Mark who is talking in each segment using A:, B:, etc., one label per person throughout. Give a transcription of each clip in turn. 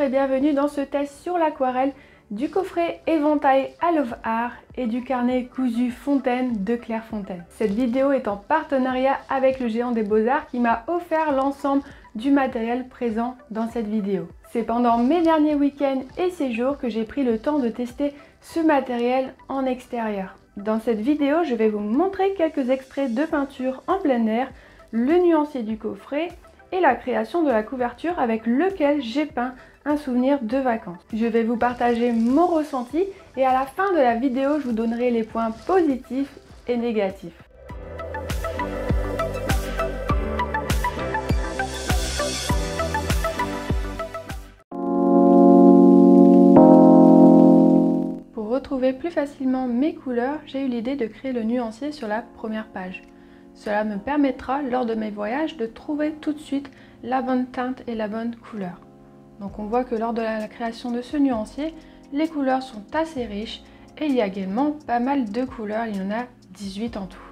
A: et bienvenue dans ce test sur l'aquarelle du coffret éventail I Love Art et du carnet cousu Fontaine de Claire Fontaine. Cette vidéo est en partenariat avec le Géant des Beaux-Arts qui m'a offert l'ensemble du matériel présent dans cette vidéo. C'est pendant mes derniers week-ends et séjours que j'ai pris le temps de tester ce matériel en extérieur. Dans cette vidéo, je vais vous montrer quelques extraits de peinture en plein air, le nuancier du coffret et la création de la couverture avec lequel j'ai peint un souvenir de vacances. Je vais vous partager mon ressenti et à la fin de la vidéo, je vous donnerai les points positifs et négatifs. Pour retrouver plus facilement mes couleurs, j'ai eu l'idée de créer le nuancier sur la première page. Cela me permettra, lors de mes voyages, de trouver tout de suite la bonne teinte et la bonne couleur. Donc on voit que lors de la création de ce nuancier, les couleurs sont assez riches et il y a également pas mal de couleurs, il y en a 18 en tout.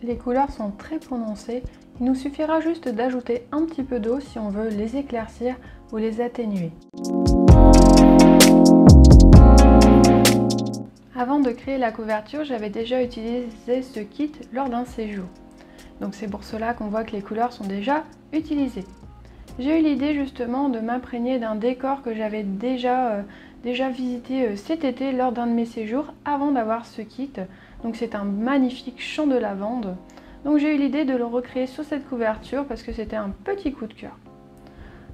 A: Les couleurs sont très prononcées, il nous suffira juste d'ajouter un petit peu d'eau si on veut les éclaircir ou les atténuer. Avant de créer la couverture, j'avais déjà utilisé ce kit lors d'un séjour. Donc c'est pour cela qu'on voit que les couleurs sont déjà utilisées. J'ai eu l'idée justement de m'imprégner d'un décor que j'avais déjà visité cet été lors d'un de mes séjours avant d'avoir ce kit. Donc c'est un magnifique champ de lavande. Donc j'ai eu l'idée de le recréer sur cette couverture parce que c'était un petit coup de cœur.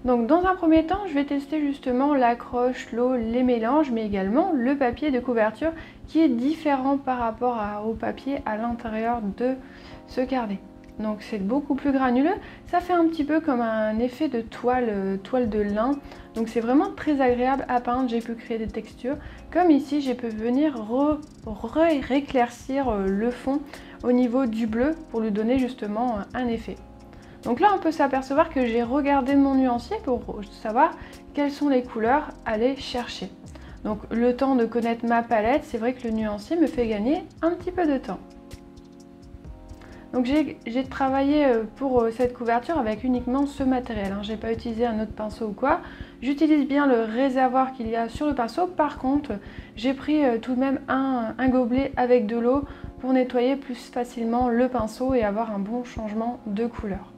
A: Donc dans un premier temps, je vais tester justement l'accroche, l'eau, les mélanges, mais également le papier de couverture qui est différent par rapport au papier à l'intérieur de ce carnet. Donc c'est beaucoup plus granuleux, ça fait un petit peu comme un effet de toile de lin. Donc c'est vraiment très agréable à peindre, j'ai pu créer des textures. Comme ici, j'ai pu venir rééclaircir le fond au niveau du bleu pour lui donner justement un effet. Donc là, on peut s'apercevoir que j'ai regardé mon nuancier pour savoir quelles sont les couleurs à aller chercher. Donc le temps de connaître ma palette, c'est vrai que le nuancier me fait gagner un petit peu de temps. Donc j'ai travaillé pour cette couverture avec uniquement ce matériel. J'ai pas utilisé un autre pinceau ou quoi. J'utilise bien le réservoir qu'il y a sur le pinceau. Par contre, j'ai pris tout de même un gobelet avec de l'eau pour nettoyer plus facilement le pinceau et avoir un bon changement de couleur.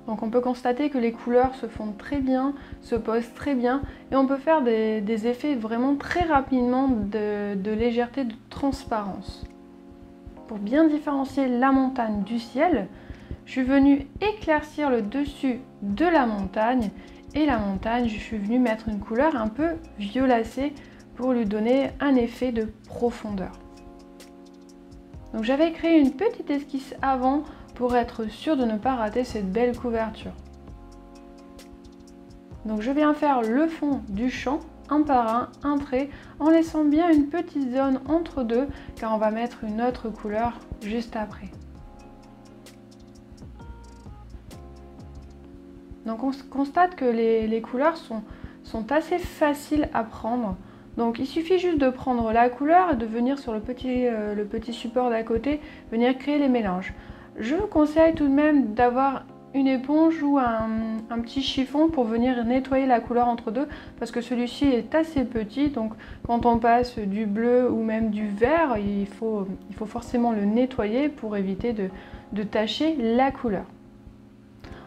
A: Donc on peut constater que les couleurs se fondent très bien, se posent très bien et on peut faire des effets vraiment très rapidement de légèreté, de transparence. Pour bien différencier la montagne du ciel, je suis venue éclaircir le dessus de la montagne et la montagne, je suis venue mettre une couleur un peu violacée pour lui donner un effet de profondeur. Donc j'avais créé une petite esquisse avant pour être sûre de ne pas rater cette belle couverture. Donc je viens faire le fond du champ, un par un trait, en laissant bien une petite zone entre deux, car on va mettre une autre couleur juste après. Donc on constate que les couleurs sont assez faciles à prendre. Donc il suffit juste de prendre la couleur et de venir sur le petit support d'à côté, venir créer les mélanges. Je vous conseille tout de même d'avoir une éponge ou un petit chiffon pour venir nettoyer la couleur entre deux parce que celui-ci est assez petit, donc quand on passe du bleu ou même du vert, il faut forcément le nettoyer pour éviter de tacher la couleur.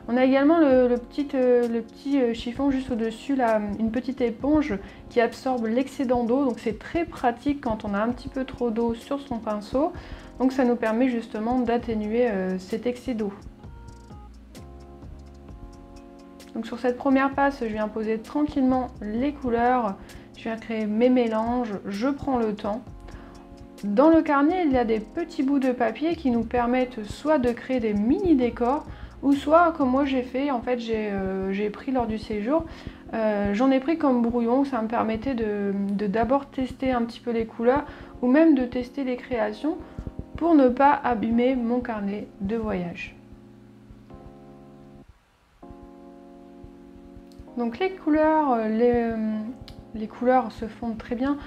A: On a également le petit chiffon juste au-dessus, une petite éponge qui absorbe l'excédent d'eau, donc c'est très pratique quand on a un petit peu trop d'eau sur son pinceau, donc ça nous permet justement d'atténuer cet excès d'eau. Donc sur cette première passe, je viens poser tranquillement les couleurs, je viens créer mes mélanges, je prends le temps. Dans le carnet, il y a des petits bouts de papier qui nous permettent soit de créer des mini décors, ou soit comme moi j'ai fait, en fait j'ai pris lors du séjour, j'en ai pris comme brouillon, ça me permettait de d'abord tester un petit peu les couleurs, ou même de tester les créations, pour ne pas abîmer mon carnet de voyage. Donc les couleurs, les couleurs se fondent très bien,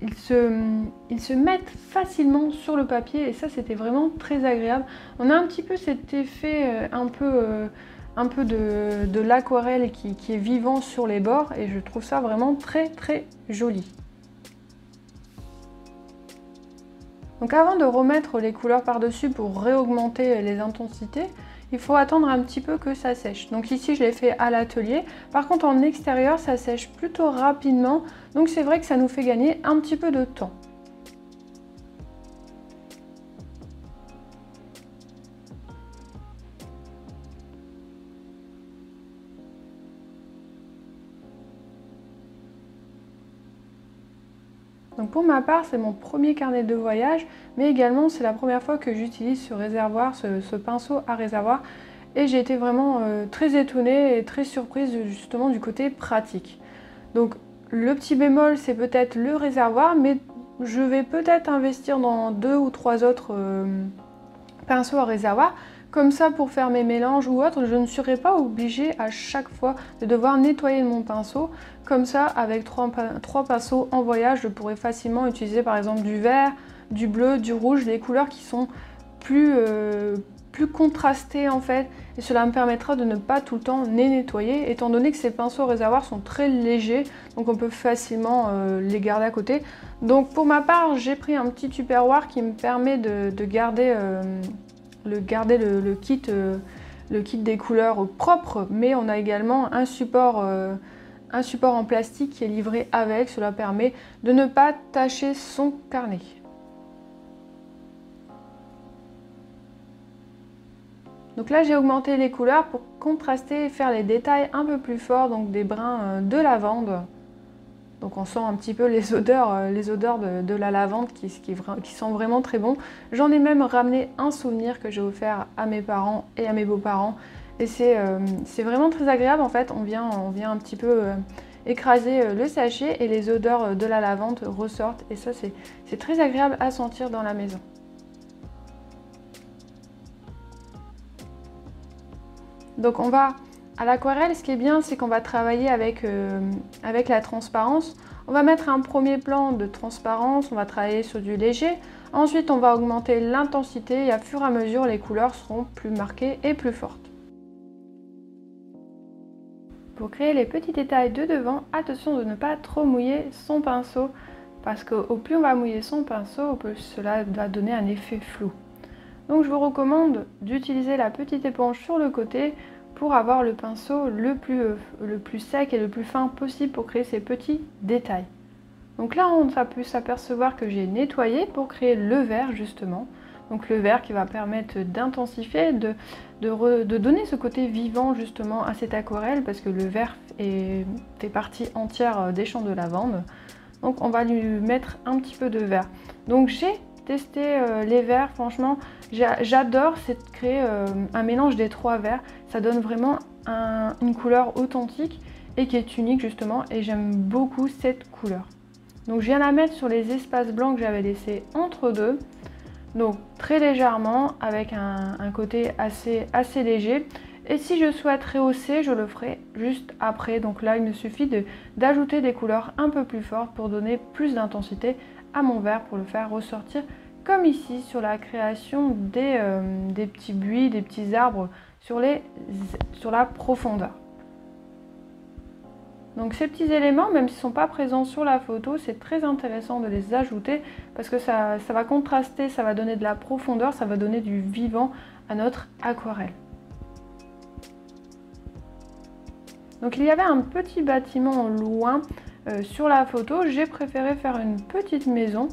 A: ils se mettent facilement sur le papier et ça c'était vraiment très agréable. On a un petit peu cet effet un peu un peu de l'aquarelle qui est vivant sur les bords et je trouve ça vraiment très joli. Donc avant de remettre les couleurs par-dessus pour réaugmenter les intensités, il faut attendre un petit peu que ça sèche. Donc ici je l'ai fait à l'atelier, par contre en extérieur ça sèche plutôt rapidement, donc c'est vrai que ça nous fait gagner un petit peu de temps. Donc pour ma part, c'est mon premier carnet de voyage, mais également c'est la première fois que j'utilise ce réservoir, ce pinceau à réservoir, et j'ai été vraiment très étonnée et très surprise justement du côté pratique. Donc le petit bémol, c'est peut-être le réservoir, mais je vais peut-être investir dans 2 ou 3 autres pinceaux à réservoir. Comme ça, pour faire mes mélanges ou autres, je ne serai pas obligée à chaque fois de devoir nettoyer mon pinceau. Comme ça, avec 3 pinceaux en voyage, je pourrais facilement utiliser par exemple du vert, du bleu, du rouge, des couleurs qui sont plus contrastées en fait. Et cela me permettra de ne pas tout le temps les nettoyer, étant donné que ces pinceaux réservoirs sont très légers, donc on peut facilement les garder à côté. Donc pour ma part, j'ai pris un petit tupperware qui me permet de garder le kit des couleurs propres, mais on a également un support en plastique qui est livré avec. Cela permet de ne pas tacher son carnet. Donc là j'ai augmenté les couleurs pour contraster et faire les détails un peu plus forts, donc des brins de lavande. Donc on sent un petit peu les odeurs de la lavande qui sont vraiment très bons. J'en ai même ramené un souvenir que j'ai offert à mes parents et à mes beaux-parents. Et c'est vraiment très agréable en fait. On vient un petit peu écraser le sachet et les odeurs de la lavande ressortent. Et ça c'est très agréable à sentir dans la maison. Donc on va... À l'aquarelle, ce qui est bien, c'est qu'on va travailler avec la transparence. On va mettre un premier plan de transparence, on va travailler sur du léger. Ensuite, on va augmenter l'intensité et à fur et à mesure, les couleurs seront plus marquées et plus fortes. Pour créer les petits détails de devant, attention de ne pas trop mouiller son pinceau parce qu'au plus on va mouiller son pinceau, au plus cela va donner un effet flou. Donc je vous recommande d'utiliser la petite éponge sur le côté pour avoir le pinceau le plus sec et le plus fin possible pour créer ces petits détails. Donc là, on a pu s'apercevoir que j'ai nettoyé pour créer le vert justement. Donc le vert qui va permettre d'intensifier, de donner ce côté vivant justement à cette aquarelle parce que le vert fait partie entière des champs de lavande. Donc on va lui mettre un petit peu de vert. Donc j'ai testé les verts, franchement j'adore, c'est de créer un mélange des 3 verts. Ça donne vraiment une couleur authentique et qui est unique justement, et j'aime beaucoup cette couleur. Donc je viens la mettre sur les espaces blancs que j'avais laissés entre deux, donc très légèrement avec un côté assez léger. Et si je souhaite rehausser, je le ferai juste après. Donc là il me suffit d'ajouter des couleurs un peu plus fortes pour donner plus d'intensité à mon vert, pour le faire ressortir comme ici sur la création des petits buis, des petits arbres sur la profondeur. Donc ces petits éléments, même s'ils ne sont pas présents sur la photo, c'est très intéressant de les ajouter parce que ça va contraster, ça va donner de la profondeur, ça va donner du vivant à notre aquarelle. Donc il y avait un petit bâtiment loin sur la photo, j'ai préféré faire une petite maison.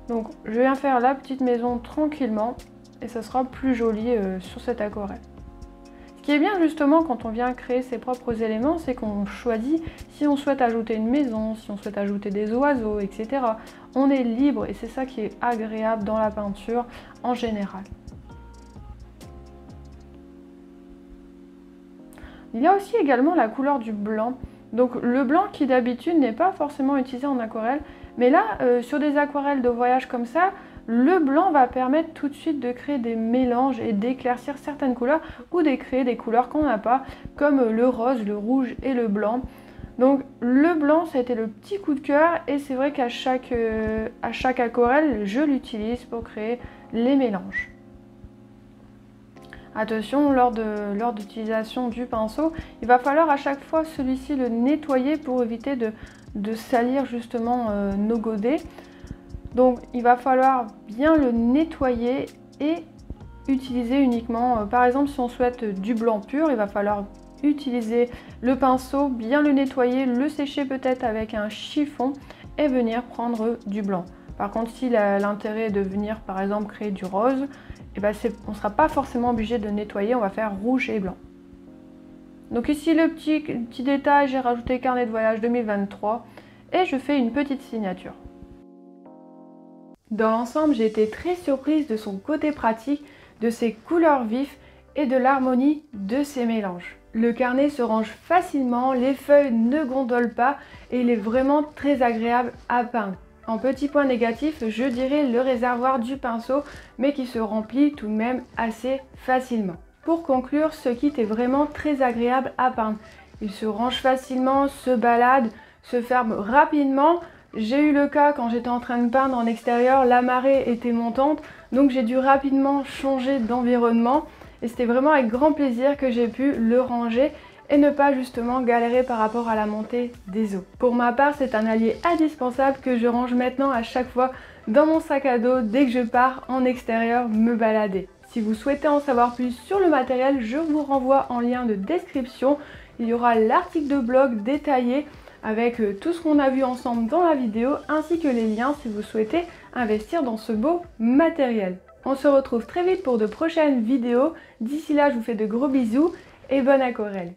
A: Donc je viens faire la petite maison tranquillement et ça sera plus joli sur cette aquarelle. Ce qui est bien justement quand on vient créer ses propres éléments, c'est qu'on choisit si on souhaite ajouter une maison, si on souhaite ajouter des oiseaux, etc. On est libre et c'est ça qui est agréable dans la peinture en général. Il y a aussi également la couleur du blanc. Donc le blanc qui d'habitude n'est pas forcément utilisé en aquarelle, mais là sur des aquarelles de voyage comme ça, le blanc va permettre tout de suite de créer des mélanges et d'éclaircir certaines couleurs ou de créer des couleurs qu'on n'a pas, comme le rose, le rouge et le blanc. Donc le blanc, ça a été le petit coup de cœur et c'est vrai qu'à chaque aquarelle, je l'utilise pour créer les mélanges. Attention, lors d'utilisation du pinceau, il va falloir à chaque fois celui-ci le nettoyer pour éviter de salir justement nos godets. Donc il va falloir bien le nettoyer et utiliser uniquement, par exemple si on souhaite du blanc pur, il va falloir utiliser le pinceau, bien le nettoyer, le sécher peut-être avec un chiffon et venir prendre du blanc. Par contre, si l'intérêt est de venir par exemple créer du rose, et ben on ne sera pas forcément obligé de nettoyer, on va faire rouge et blanc. Donc ici le petit détail, j'ai rajouté carnet de voyage 2023 et je fais une petite signature. Dans l'ensemble, j'ai été très surprise de son côté pratique, de ses couleurs vives et de l'harmonie de ses mélanges. Le carnet se range facilement, les feuilles ne gondolent pas et il est vraiment très agréable à peindre. En petit point négatif, je dirais le réservoir du pinceau, mais qui se remplit tout de même assez facilement. Pour conclure, ce kit est vraiment très agréable à peindre. Il se range facilement, se balade, se ferme rapidement. J'ai eu le cas quand j'étais en train de peindre en extérieur, la marée était montante, donc j'ai dû rapidement changer d'environnement. Et c'était vraiment avec grand plaisir que j'ai pu le ranger et ne pas justement galérer par rapport à la montée des eaux. Pour ma part, c'est un allié indispensable que je range maintenant à chaque fois dans mon sac à dos dès que je pars en extérieur me balader. Si vous souhaitez en savoir plus sur le matériel, je vous renvoie en lien de description. Il y aura l'article de blog détaillé avec tout ce qu'on a vu ensemble dans la vidéo ainsi que les liens si vous souhaitez investir dans ce beau matériel. On se retrouve très vite pour de prochaines vidéos. D'ici là, je vous fais de gros bisous et bonne aquarelle.